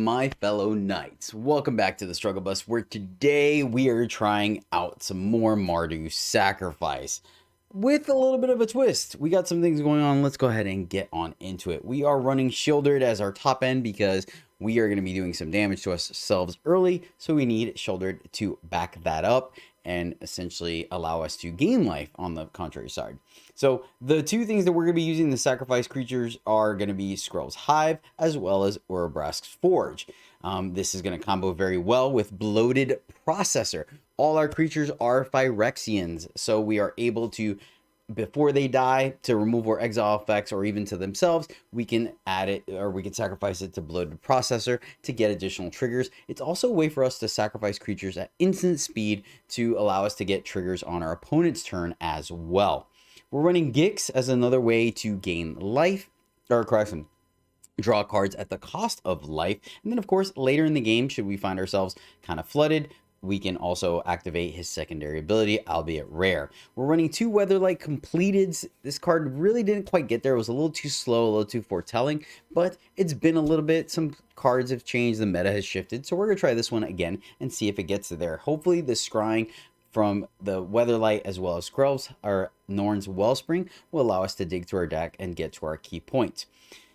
my fellow knights. Welcome back to the Struggle Bus, where today we are trying out some more Mardu Sacrifice with a little bit of a twist. We got some things going on. Let's go ahead and get on into it. We are running Shielded as our top end because we are going to be doing some damage to ourselves early, so we need Shielded to back that up and essentially allow us to gain life on the contrary side. So the two things that we're going to be using the sacrifice creatures are going to be Scroll's Hive as well as Urabrask's Forge. This is going to combo very well with Bloated Processor. All our creatures are Phyrexians, so we are able to, before they die, to remove or exile effects or even to themselves, we can add it, or we can sacrifice it to Bloated Processor to get additional triggers. It's also a way for us to sacrifice creatures at instant speed to allow us to get triggers on our opponent's turn as well. We're running Gix as another way to gain life, or correction, draw cards at the cost of life. And then of course, later in the game, should we find ourselves kind of flooded, we can also activate his secondary ability, albeit rare. We're running two Weatherlight Completeds. This card really didn't quite get there. It was a little too slow, a little too foretelling, but it's been a little bit. Some cards have changed, the meta has shifted. So we're gonna try this one again and see if it gets there. Hopefully the scrying from the Weatherlight as well as Skrelv's or Norn's Wellspring will allow us to dig through our deck and get to our key points.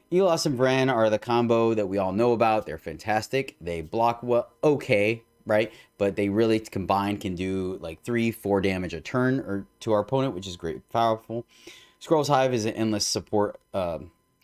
Elos and Vran are the combo that we all know about. They're fantastic. They block well, okay, right? But they really combined can do like 3-4 damage a turn or to our opponent, which is great, powerful. Scroll's Hive is an endless support,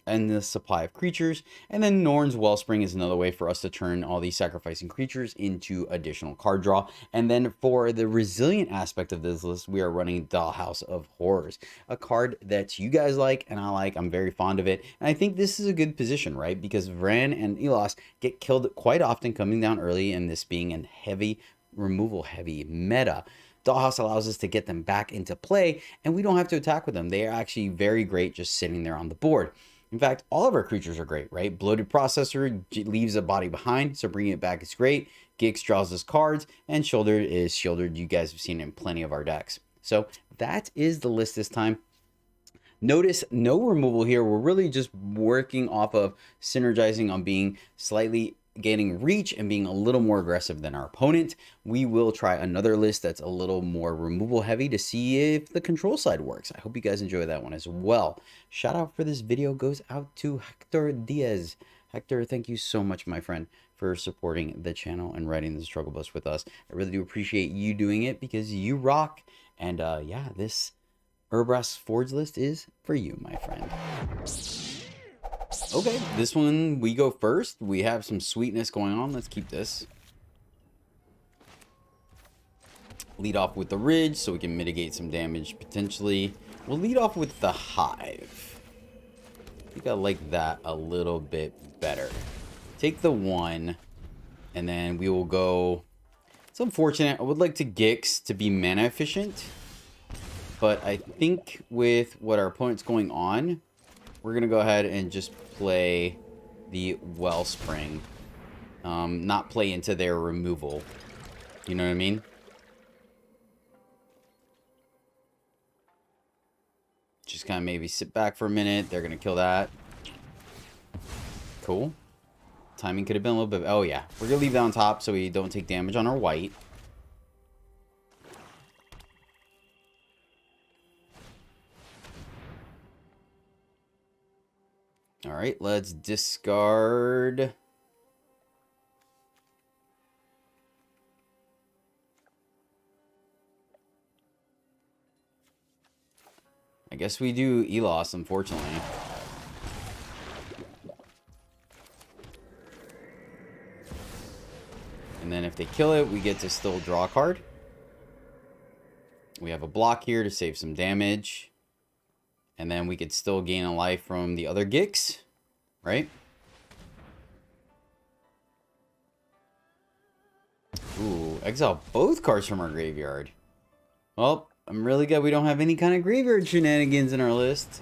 endless supply of creatures, and then Norn's Wellspring is another way for us to turn all these sacrificing creatures into additional card draw. And then for the resilient aspect of this list, we are running Dollhouse of Horrors, a card that you guys like and I like. I'm very fond of it, and I think this is a good position, right? Because Vran and Elos get killed quite often coming down early, and this being a heavy removal heavy meta, Dollhouse allows us to get them back into play, and we don't have to attack with them. They are actually very great just sitting there on the board. In fact, all of our creatures are great, right? Bloated Processor leaves a body behind, so bringing it back is great. Gix draws us cards, and Shielded is Shielded. You guys have seen it in plenty of our decks. So that is the list this time. Notice no removal here. We're really just working off of synergizing on being slightly gaining reach and being a little more aggressive than our opponent. We will try another list that's a little more removal heavy to see if the control side works. I hope you guys enjoy that one as well. Shout out for this video goes out to Hector Diaz. Hector, thank you so much, my friend, for supporting the channel and writing the Struggle Bus with us. I really do appreciate you doing it because you rock. And yeah, this Urabrask Forge list is for you, my friend. Okay, this one we go first. We have some sweetness going on. Let's keep this. Lead off with the Ridge so we can mitigate some damage potentially. We'll lead off with the Hive. I think I like that a little bit better. Take the 1, and then we will go. It's unfortunate. I would like to Gix to be mana efficient, but I think with what our opponent's going on, we're going to go ahead and just play the Wellspring. Not play into their removal. You know what I mean? Just kind of maybe sit back for a minute. They're going to kill that. Cool. Timing could have been a little bit. Oh, yeah. We're going to leave that on top so we don't take damage on our white. All right, let's discard. I guess we do Elos, unfortunately. And then if they kill it, we get to still draw a card. We have a block here to save some damage. And then we could still gain a life from the other Gix, right? Ooh, exile both cards from our graveyard. Well, I'm really glad we don't have any kind of graveyard shenanigans in our list.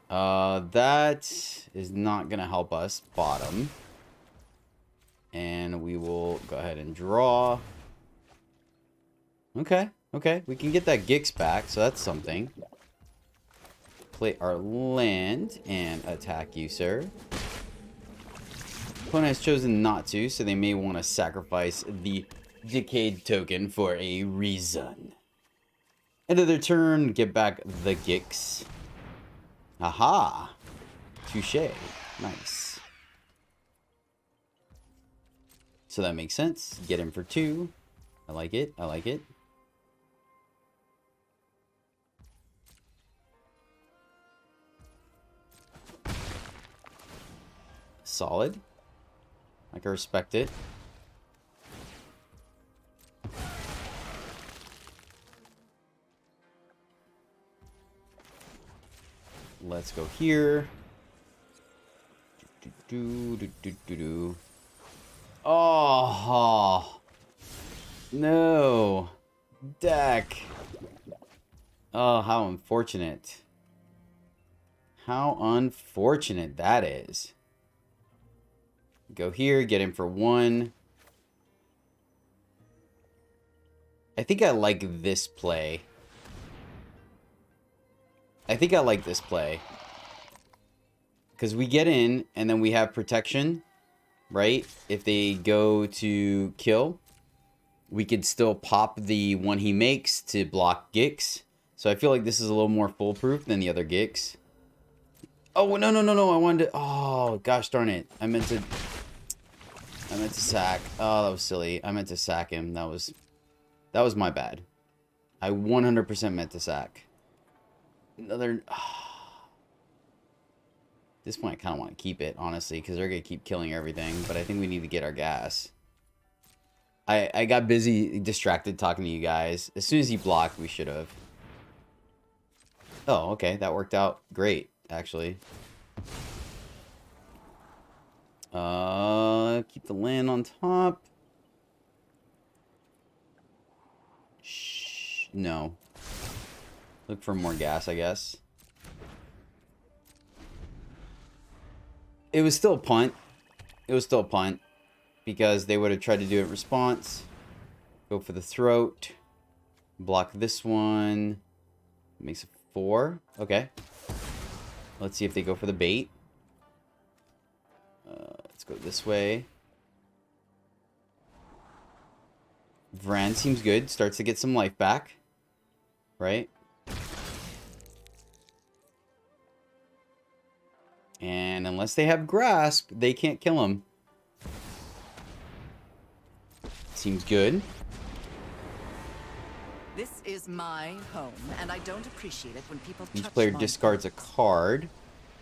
That is not going to help us bottom. And we will go ahead and draw. Okay, we can get that Gix back, so that's something. play our land and attack you, sir. Opponent has chosen not to, so they may want to sacrifice the decayed token for a reason. End of their turn, get back the Gix. Aha! Touché. Nice. So that makes sense. Get him for 2. I like it. I like it. Solid. I can respect it. Let's go here. Oh no, deck. Oh, how unfortunate. How unfortunate that is. Go here, get him for 1. I think I like this play. I think I like this play. Because we get in, and then we have protection, right? If they go to kill, we could still pop the one he makes to block Gix. So I feel like this is a little more foolproof than the other Gix. Oh, no, no, no, no. I wanted to... Oh, gosh darn it. I meant to sack. Oh, that was silly. I meant to sack him. That was my bad. I 100% meant to sack. Another... At this point, I kind of want to keep it, honestly, because they're going to keep killing everything. But I think we need to get our gas. I got busy, distracted talking to you guys. As soon as he blocked, we should have. Oh, okay. That worked out great, actually. Keep the land on top. Shh. No. Look for more gas, I guess. It was still a punt. It was still a punt. Because they would have tried to do it in response. Go for the throat. Block this one. Makes it 4. Okay. Let's see if they go for the bait. Let's go this way. Vran seems good. Starts to get some life back. Right? And unless they have grasp, they can't kill him. Seems good. This is my home, and I don't appreciate it when people touch Each player my discards a things. card.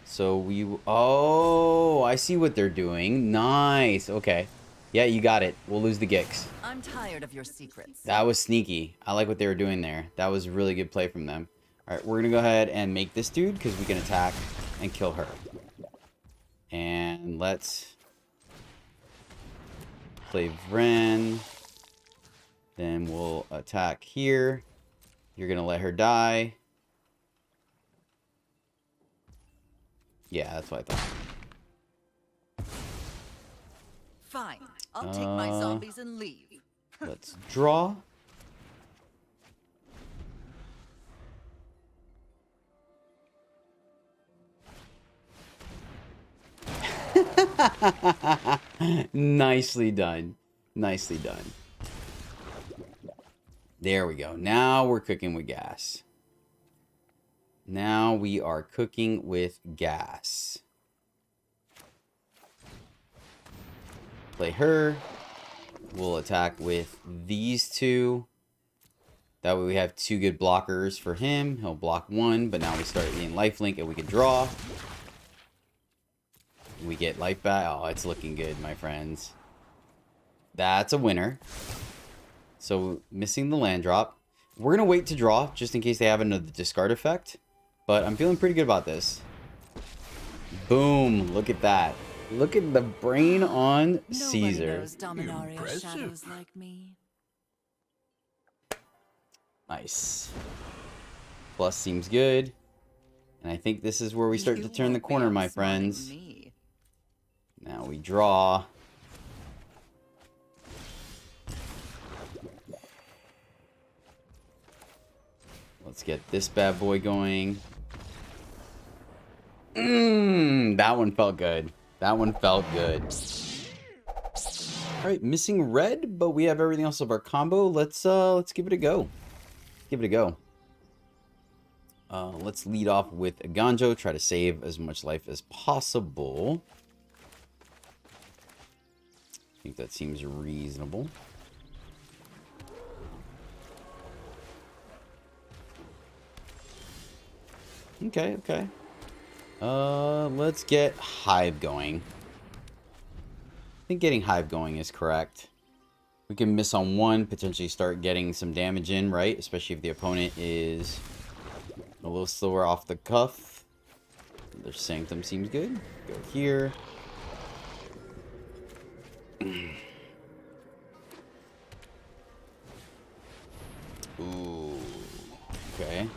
So we... Oh, I see what they're doing. Nice. Okay. Yeah, you got it. We'll lose the Gix. I'm tired of your secrets. That was sneaky. I like what they were doing there. That was a really good play from them. Alright, we're going to go ahead and make this dude because we can attack and kill her. And let's play Vren. Then we'll attack here. You're going to let her die. Yeah, that's what I thought. Fine. I'll take my zombies and leave. Let's draw. Nicely done. Nicely done. There we go. Now we're cooking with gas. Now we are cooking with gas. Play her. We'll attack with these two. That way we have 2 good blockers for him. He'll block 1, but now we start getting lifelink and we can draw. We get life back. Oh, it's looking good, my friends. That's a winner. So, missing the land drop. We're going to wait to draw, just in case they have another discard effect. But I'm feeling pretty good about this. Boom. Look at that. Look at the brain on Caesar. Nobody knows Dominaria shadows like me. Nice. Plus seems good. And I think this is where we start to turn the corner, my friends. Now we draw. Let's get this bad boy going. That one felt good. That one felt good. All right, missing red, but we have everything else of our combo. Let's give it a go. Give it a go. Let's lead off with a Ganjo. Try to save as much life as possible. I think that seems reasonable. Okay, okay. Let's get Hive going. I think getting Hive going is correct. We can miss on one, potentially start getting some damage in, right? Especially if the opponent is a little slower off the cuff. Their Sanctum seems good. Go here. Ooh. Okay.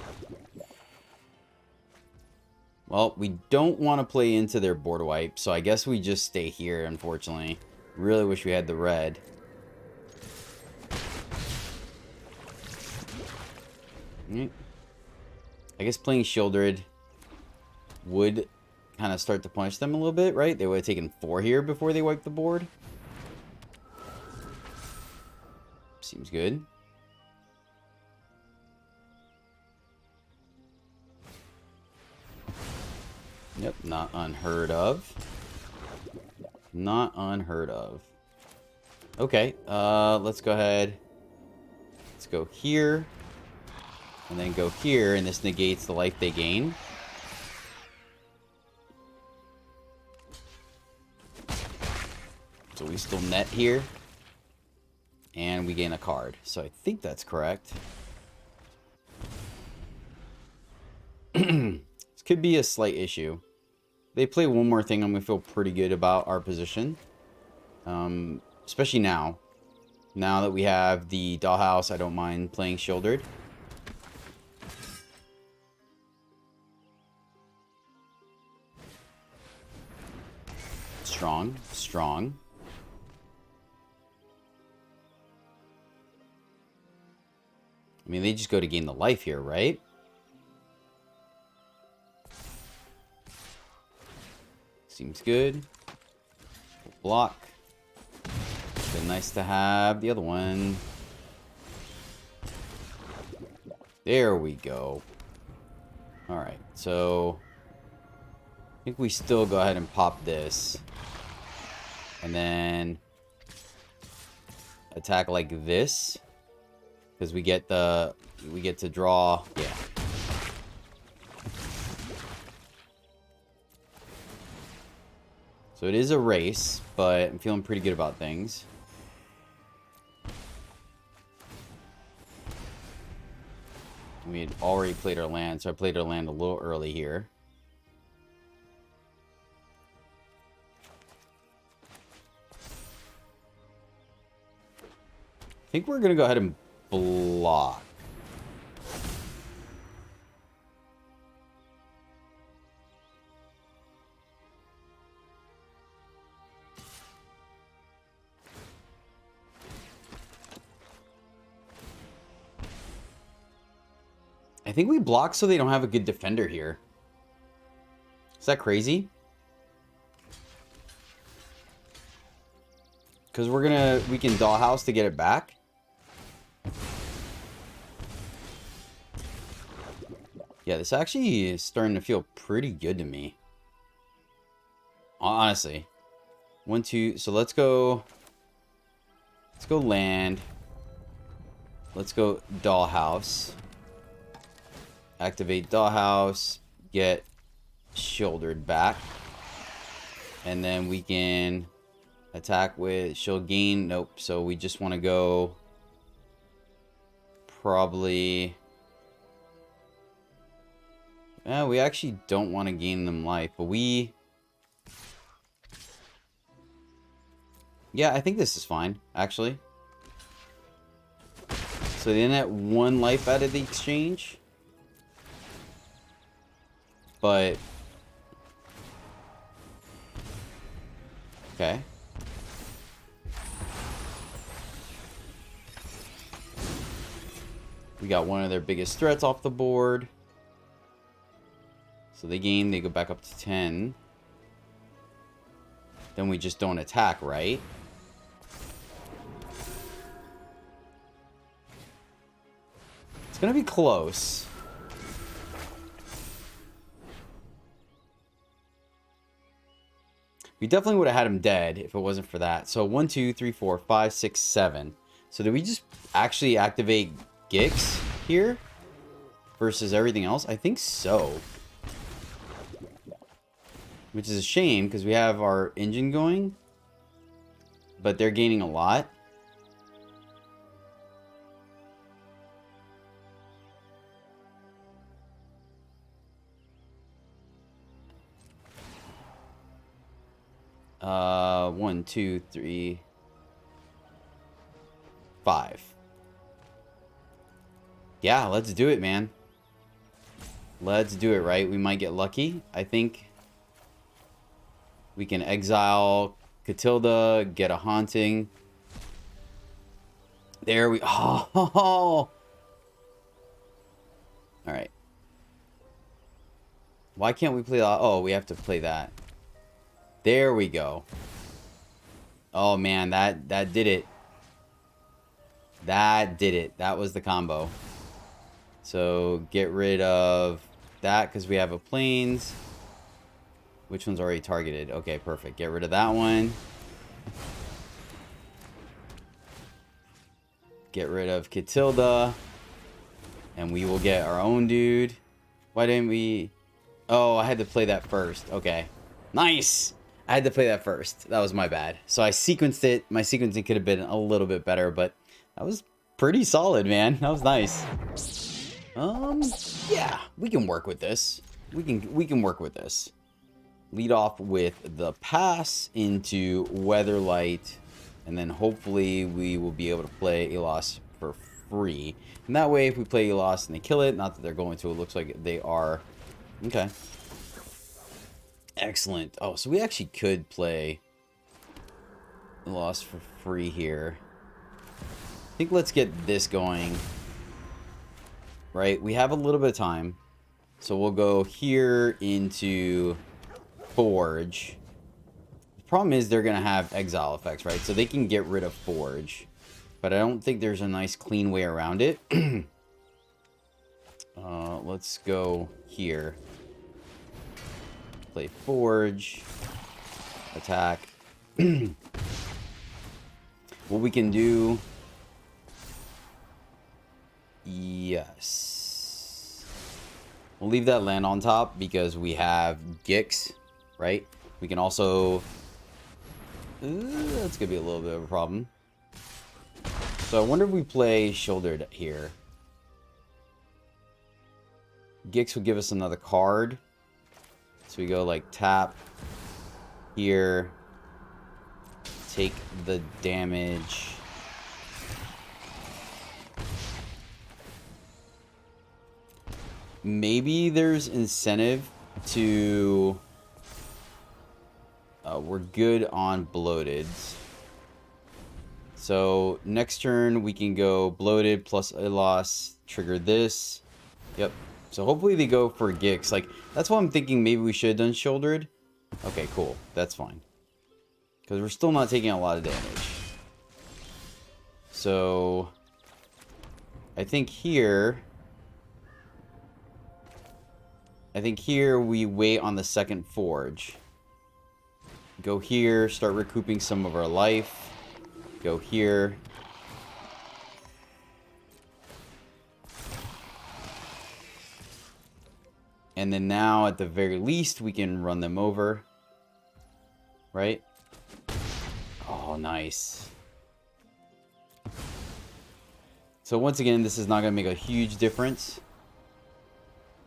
Well, we don't want to play into their board wipe, so I guess we just stay here, unfortunately. Really wish we had the red. I guess playing Shieldred would kind of start to punish them a little bit, right? They would have taken 4 here before they wiped the board. Seems good. Yep, not unheard of. Not unheard of. Okay, let's go ahead. Let's go here. And then go here, and this negates the life they gain. So we still net here. And we gain a card. So I think that's correct. This could be a slight issue. They play one more thing, I'm going to feel pretty good about our position. Especially now. Now that we have the Dollhouse, I don't mind playing Shieldred. Strong. Strong. I mean, they just go to gain the life here, right? Seems good. Block. Been nice to have the other one. There we go. Alright, so I think we still go ahead and pop this. And then attack like this. Because we get to draw, yeah. So it is a race, but I'm feeling pretty good about things. We had already played our land, so I played our land a little early here. I think we're going to go ahead and block. I think we block so they don't have a good defender here. Is that crazy? Because we can Dollhouse to get it back. Yeah, this actually is starting to feel pretty good to me. Honestly. 1, 2, so let's go land. Let's go Dollhouse. Activate Dollhouse, get Shieldred back. And then we can attack with Shield Gain. Nope, so we just want to go probably... we actually don't want to gain them life, but we... Yeah, I think this is fine, actually. So they net 1 life out of the exchange. But... Okay. We got one of their biggest threats off the board. So they gain, they go back up to 10. Then we just don't attack, right? It's gonna be close. We definitely would have had him dead if it wasn't for that. So 1, 2, 3, 4, 5, 6, 7. So did we just actually activate Gix here versus everything else? I think so. Which is a shame because we have our engine going, but they're gaining a lot. One, two, three, 5. Yeah, let's do it, man. Let's do it, right? We might get lucky. I think we can exile Catilda, get a haunting. There we... Oh! Alright. Why can't we play that? Oh, we have to play that. There we go. Oh, man, that did it. That did it. That was the combo. So, get rid of that because we have a plains. Which one's already targeted? Okay, perfect. Get rid of that one. Get rid of Catilda. And we will get our own dude. Why didn't we... Oh, I had to play that first. Okay. Nice! I had to play that first. That was my bad. So I sequenced it. My sequencing could have been a little bit better, but that was pretty solid, man. That was nice. Yeah, we can work with this. We can work with this. Lead off with the pass into Weatherlight, and then hopefully we will be able to play Elos for free. And that way, if we play Elos and they kill it, not that they're going to, it looks like they are. Okay. Excellent. Oh, so we actually could play Elos for free here. I think let's get this going. Right? We have a little bit of time. So we'll go here into Forge. The problem is they're going to have exile effects, right? So they can get rid of Forge. But I don't think there's a nice clean way around it. Let's go here. Play Forge. Attack. What we can do... Yes. We'll leave that land on top because we have Gix, right? We can also... that's going to be a little bit of a problem. So I wonder if we play Shouldered here. Gix would give us another card. So we go like tap here. Take the damage. Maybe there's incentive to... we're good on bloated. So next turn we can go bloated plus a loss, trigger this. Yep. So hopefully they go for Gix. Like, that's why I'm thinking maybe we should have done shouldered. Okay, cool. That's fine. Because we're still not taking a lot of damage. So I think here... we wait on the second Forge. Go here, start recouping some of our life. Go here. And then now, at the very least, we can run them over. Right? Oh, nice. So once again, this is not going to make a huge difference.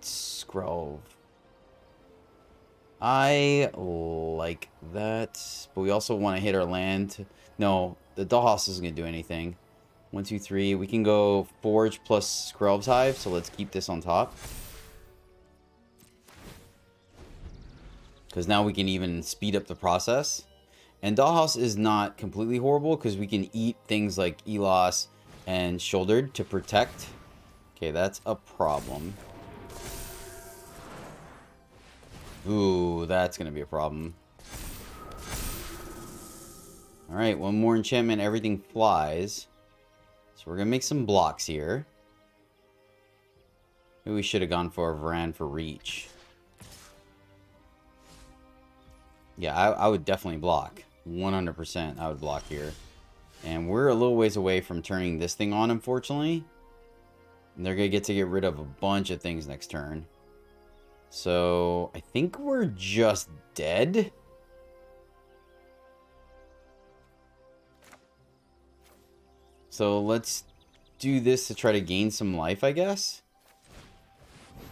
Scroll. I like that, but we also want to hit our land. No, the Dollhouse isn't going to do anything. 1, 2, 3. We can go Forge plus Skrelv's Hive, so let's keep this on top. Because now we can even speed up the process. And Dollhouse is not completely horrible, because we can eat things like Elos and Shouldered to protect. Okay, that's a problem. Ooh, that's going to be a problem. Alright, one more enchantment, everything flies. So we're going to make some blocks here. Maybe we should have gone for a Varan for reach. Yeah, I would definitely block. 100% I would block here. And we're a little ways away from turning this thing on, unfortunately. And they're going to get rid of a bunch of things next turn. So, I think we're just dead. So, let's do this to try to gain some life, I guess.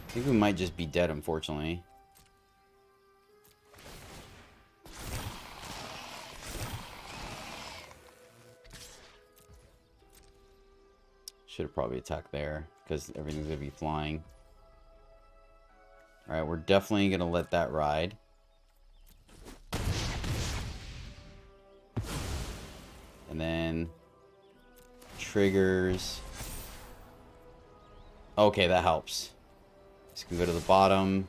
I think we might just be dead, unfortunately. Should have probably attacked there, because everything's going to be flying. Alright, we're definitely going to let that ride. And then... triggers. Okay, that helps. Just gonna go to the bottom.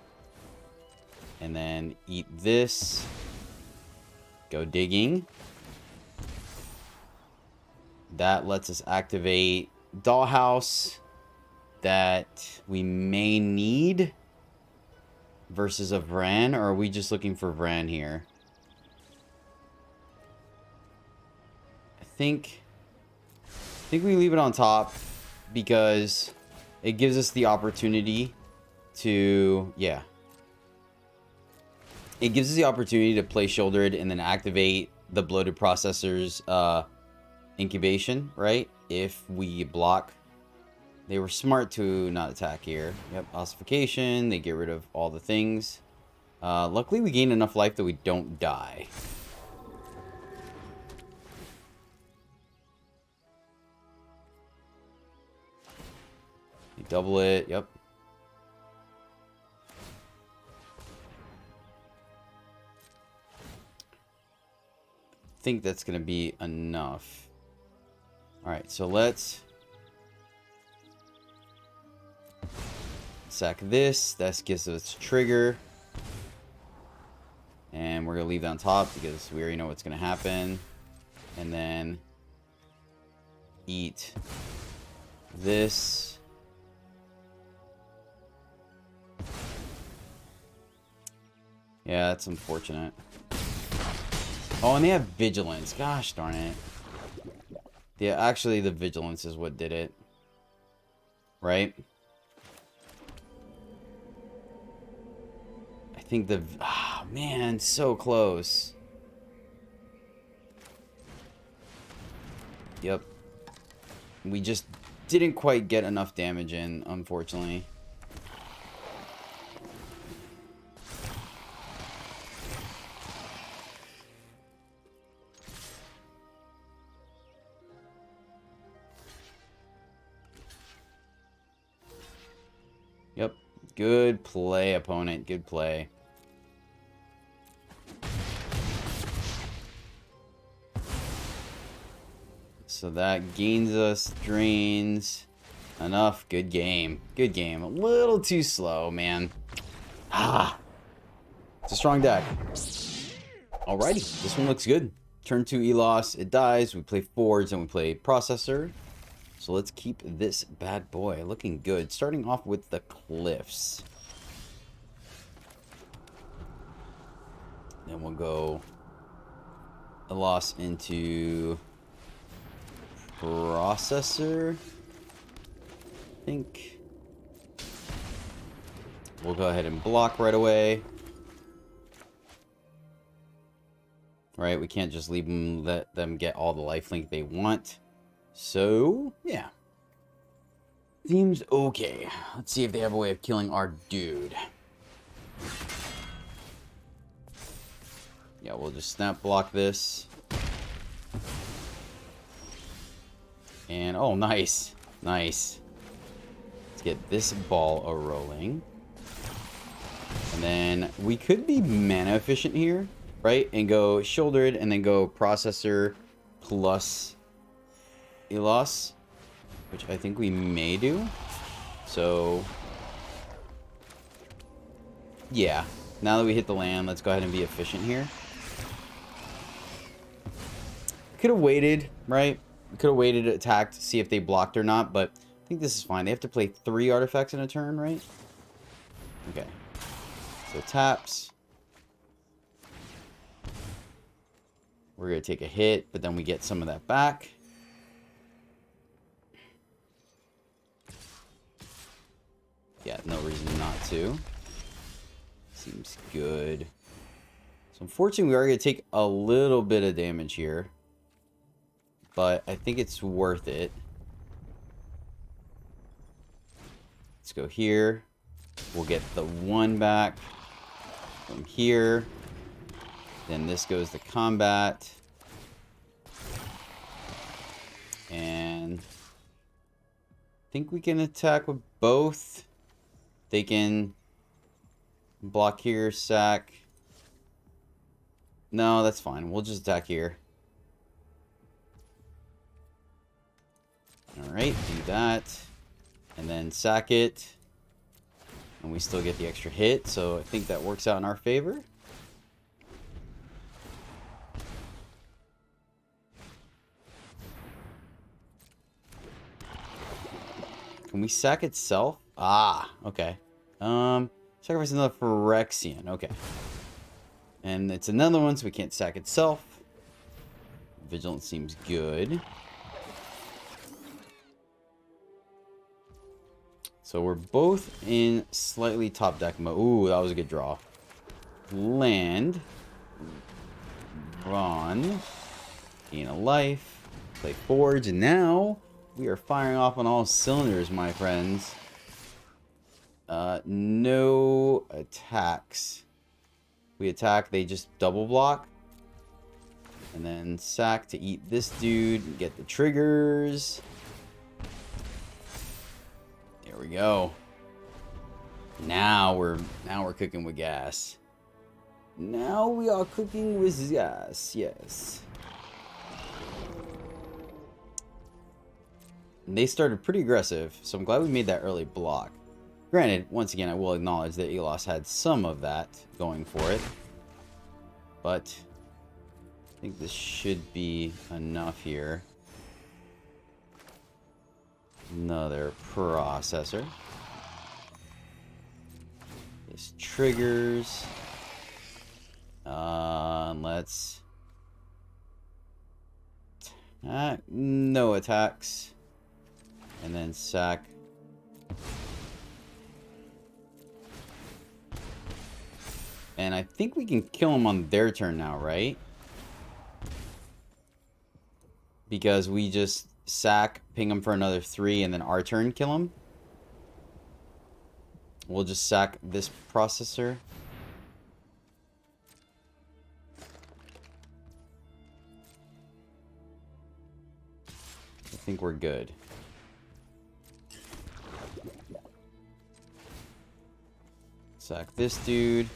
And then eat this. Go digging. That lets us activate Dollhouse that we may need versus a Vran, or are we just looking for Vran here? I think we leave it on top because it gives us the opportunity to, yeah. It gives us the opportunity to play Shouldered and then activate the Bloated Processor's incubation, right? If we block. They were smart to not attack here. Yep, ossification. They get rid of all the things. Luckily, we gain enough life that we don't die. You double it. Yep. I think that's going to be enough. Alright, so let's sack this. That gives us a trigger. And we're going to leave that on top because we already know what's going to happen. And then eat this. Yeah, that's unfortunate. Oh, and they have Vigilance. Gosh darn it. Yeah, actually the Vigilance is what did it. Right? I think the... Oh, man, so close. Yep. We just didn't quite get enough damage in, unfortunately. Yep. Good play, opponent. Good play. So that gains us, drains. Enough. Good game. Good game. A little too slow, man. Ah. It's a strong deck. Alrighty. This one looks good. Turn 2 Elos. It dies. We play Forge and we play Processor. So let's keep this bad boy looking good. Starting off with the Cliffs. Then we'll go Elos into Processor. I think we'll go ahead and block right away. Right, we can't just leave them, let them get all the lifelink they want. So, yeah. Seems okay. Let's see if they have a way of killing our dude. Yeah, we'll just snap block this. And, oh, nice. Nice. Let's get this ball a-rolling. And then we could be mana efficient here, right? And go Shouldered and then go Processor plus Elos, which I think we may do. So, yeah. Now that we hit the land, let's go ahead and be efficient here. Could have waited, right? Could have waited, attacked, to see if they blocked or not, but I think this is fine. They have to play 3 artifacts in a turn, right? Okay. So taps. We're going to take a hit, but then we get some of that back. Yeah, no reason not to. Seems good. So unfortunately, we are going to take a little bit of damage here. But I think it's worth it. Let's go here. We'll get the 1 back from here. Then this goes to combat. And I think we can attack with both. They can block here, sack. No, that's fine. We'll just attack here. Alright, do that. And then sack it. And we still get the extra hit, so I think that works out in our favor. Can we sack itself? Ah, okay. Sacrifice another Phyrexian. Okay. And it's another one, so we can't sack itself. Vigilance seems good. So we're both in slightly top deck mode. Ooh, that was a good draw. Land. Ron. Gain a life. Play Forge. And now we are firing off on all cylinders, my friends. No attacks. We attack, they just double block. And then sack to eat this dude and get the triggers. There we go. Now we're cooking with gas. Now we are cooking with gas, yes. And they started pretty aggressive, so I'm glad we made that early block. Granted, once again, I will acknowledge that Elos had some of that going for it. But I think this should be enough here. Another processor. This triggers. Let's... no attacks. And then sack. And I think we can kill them on their turn now, right? Because we just sack, ping them for another 3, and then our turn kill them. We'll just sack this processor. I think we're good. Sack this dude.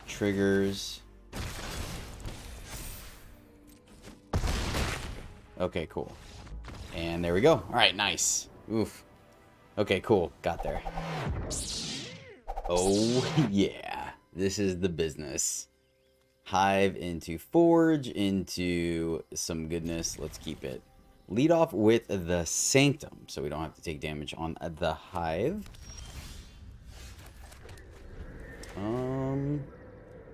Triggers. Okay, cool. And there we go. Alright, nice. Oof. Okay, cool. Got there. Oh, yeah. This is the business. Hive into Forge, into some goodness. Let's keep it. Lead off with the Sanctum, so we don't have to take damage on the Hive.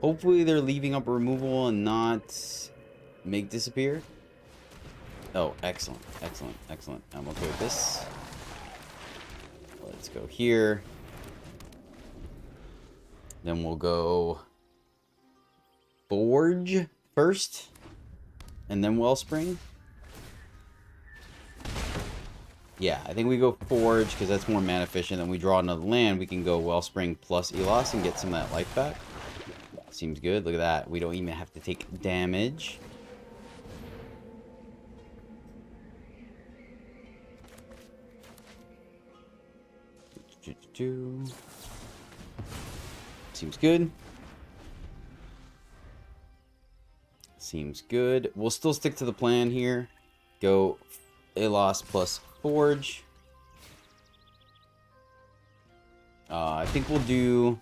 Hopefully they're leaving up removal and not make disappear. Oh, excellent, excellent, excellent. I'm okay with this. Let's go here. Then we'll go Forge first, and then Wellspring. Yeah, I think we go Forge because that's more mana efficient. Then we draw another land. We can go Wellspring plus Elos and get some of that life back. Seems good. Look at that. We don't even have to take damage. Seems good. Seems good. We'll still stick to the plan here. Go Elos plus Forge. I think we'll do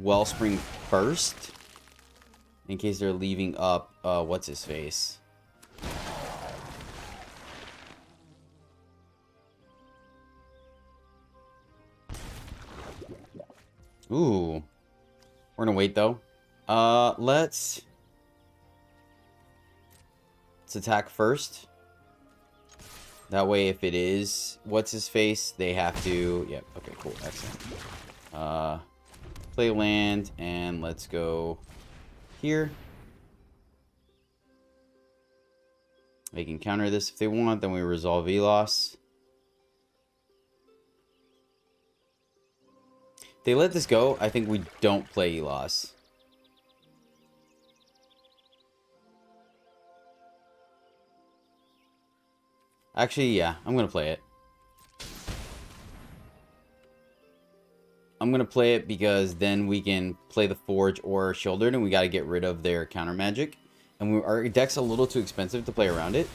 Wellspring first. In case they're leaving up, what's his face? Ooh. We're gonna wait though. Let's attack first. That way, if it is what's his face, they have to. Yep. Okay. Cool. Excellent. Play land and let's go here. They can counter this if they want. Then we resolve Elos. If they let this go, I think we don't play Elos. Actually, yeah, I'm going to play it. I'm going to play it because then we can play the Forge or Shouldered, and we got to get rid of their counter magic. And our deck's a little too expensive to play around it.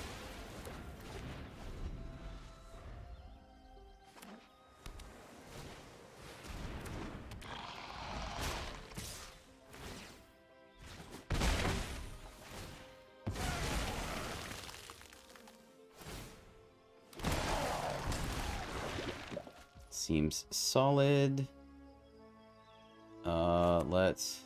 Seems solid. Let's...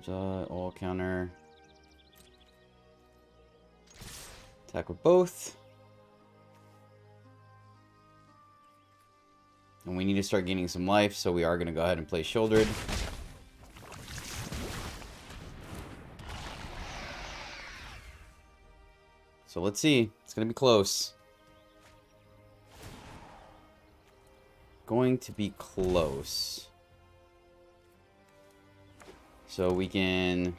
all counter. Attack with both. And we need to start gaining some life, so we are going to go ahead and play Shouldered. So let's see. It's going to be close. Going to be close. So we can...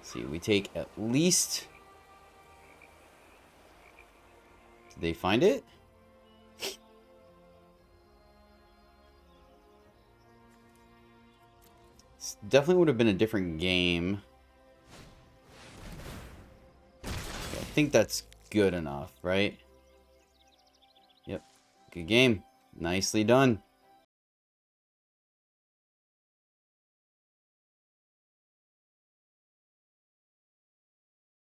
see, we take at least... did they find it? This definitely would have been a different game. I think that's good enough, right? Yep. Good game. Nicely done.